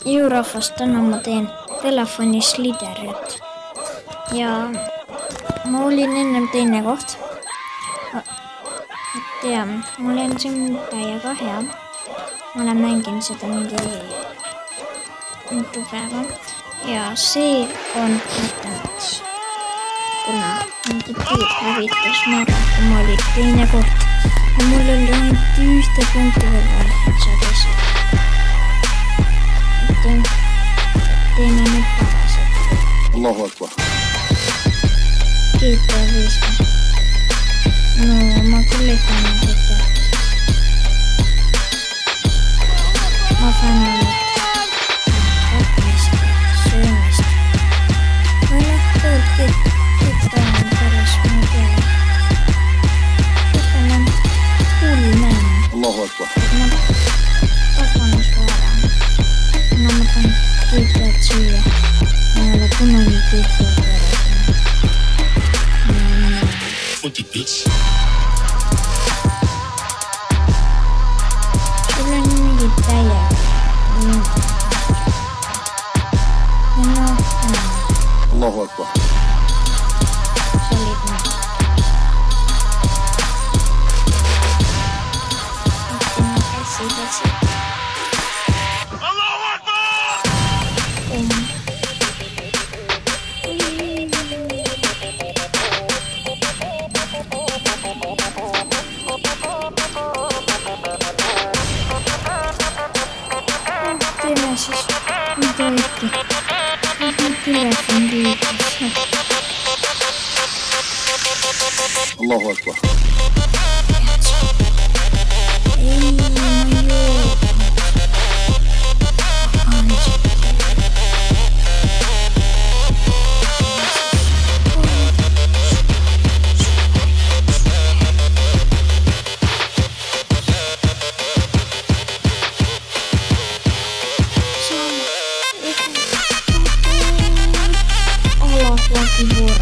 Eurofast täna ma teen telefonis liderit ja ma olin ennem teine koht. Et ja, mul on siin täiega hea. Ma olen mänginud seda mingi mitu päeva ja see on mõttenud, kuna mingi tiir hävitas maga, kui ma olin teine koht ja mul oli ainult ühte punkti veel vaja, et saada ise. Teeme nüüd tagasi. Allahu Akbar. GTA 5. No ma küll ei fänna GTA. Ma fännan õppimist, söömist. Või noh, tegelikult GTA on päris, ma ei tea. GTA on hull mäng. Allahu Akbar. Ma tahan suara. No ma tahan GTA-d süüa. Ma ei ole kunagi GTA-d verasena. Sul on mingi täiega. Ja noh, Allahu Akbar. sa olid nüüd. Võtime käsi. Allahu Akbar! Teeme siis mida ikka. Nüüd telefon liikus. Allahu Akbar. Ei, ma ei joo.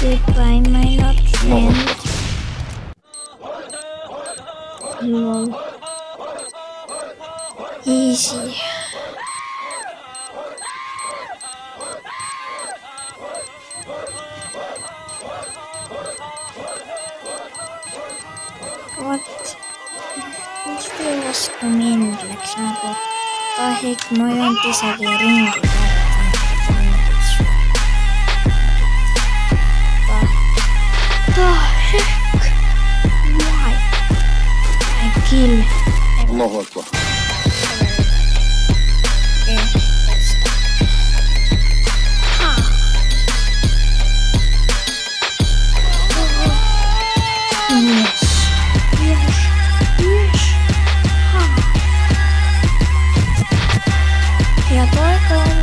Goodbye, my not friend. Lol. Easy. Vot, mis teie vastu mind läks nagu tahik, ma ei olnud isegi ringi heck? Why? I kill. Allahu Akbar. Okay, let's stop. Ha! Yes. Ha! Ja toikaan.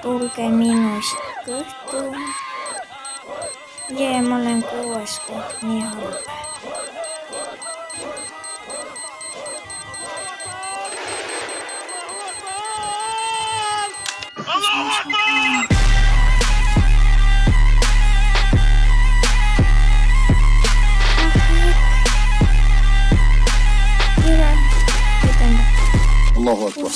tulge minusid kõhtu. Jee, ma olen 6. koht, nii halb. Allahu Akbar. Allahu Akbar.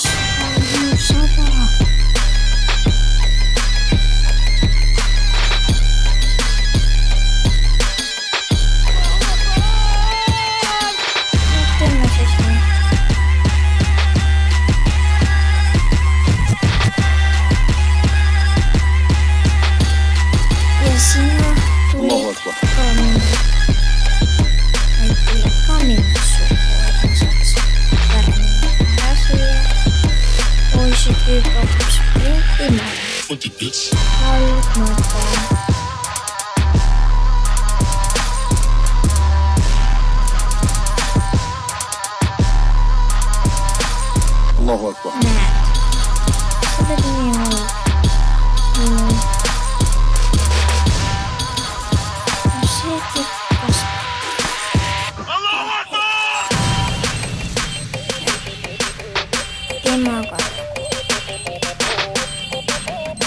Allahu Akbar.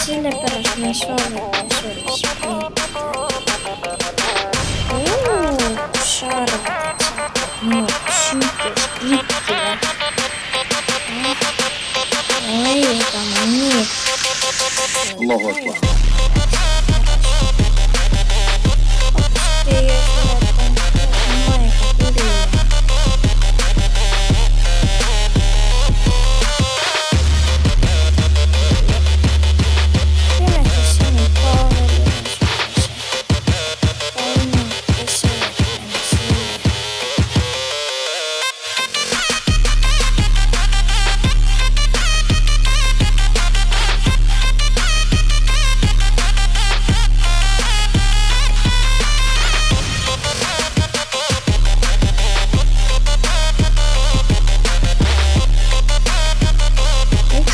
Sellepärast me soovitan sulle sprintida. Sa arvad, et sa hakkad süükes klikkida. Oi, aga ma nii. Allahu Akbar. Teie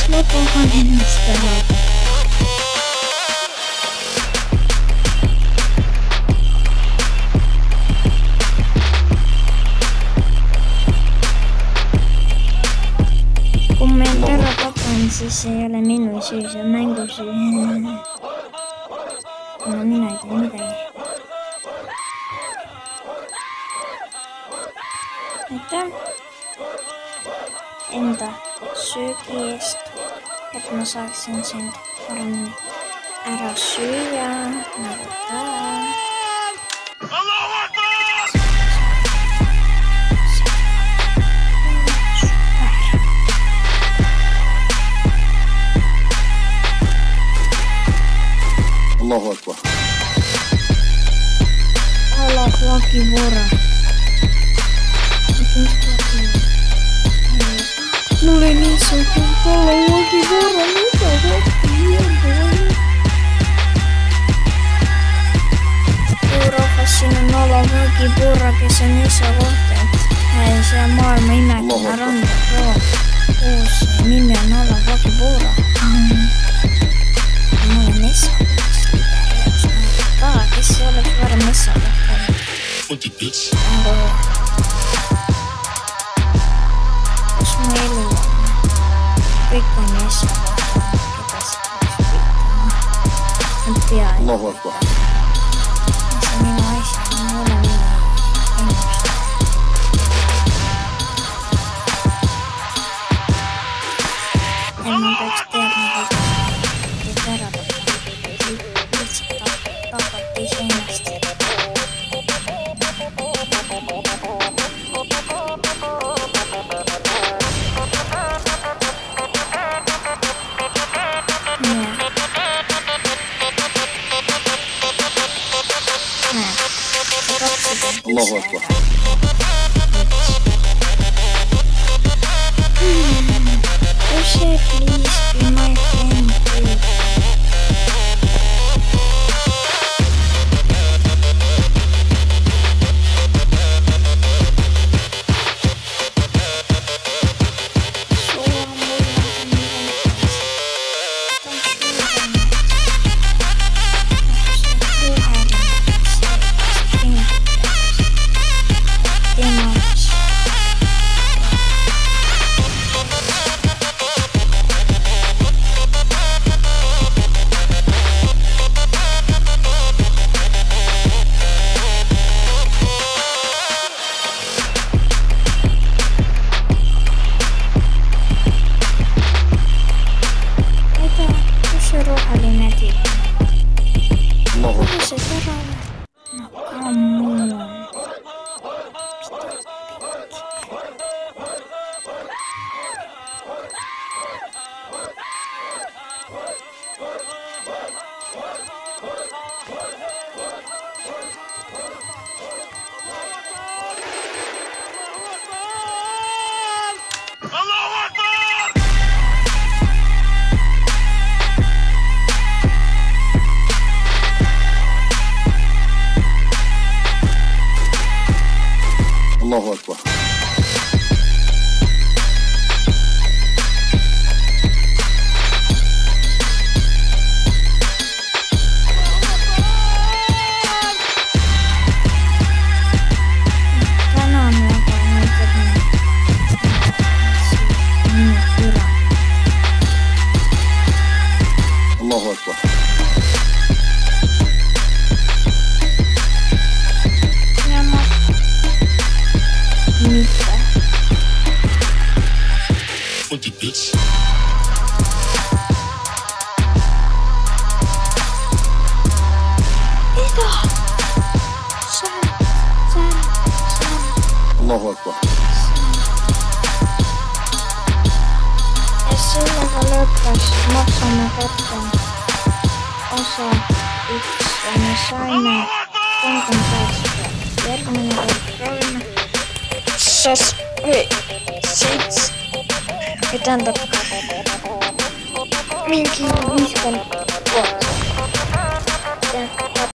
suletan aega tuli. Kui meil ära tapan, siis ei ole minu süü, see on mängu süü. No mina ei tea midagi. Aitäh enda söögi eest, et ma saaksin sind paremini ära süüa nagu ka. Allahu Akbar. Allah lagi vora. Mulla ei niin soittanut Allah lagi vora. Mitä Euroopassa siinä on Allah lagi vora, kes on iso koht, et see maailma imekene randa uus nimi on Allah lagi vora. Ma olen Essa. Kes ei oleks varem Essa kohta. Kus mu elu on? Kõik on Essa kohta, keda seda oleks piitama. Nad pea ei Allahu Akbar. see on minu asja, ma ei ole minu ennust. Et ma peaks teadma, et ära tapati iseennast. Allahu Akbar. Jose, please be my friend, please. So mulla on see terane? No come on. Allahu Akbar. Täna on väga nüüd Allahu Akbar. ja ma mitte. Funky bitch. Mida? Seal. Allahu Akbar. Ja sellega lõppes maksame kätte osa 1 ja me saime 38. Järgmine kord proovime. Tähendab mingi 50 000.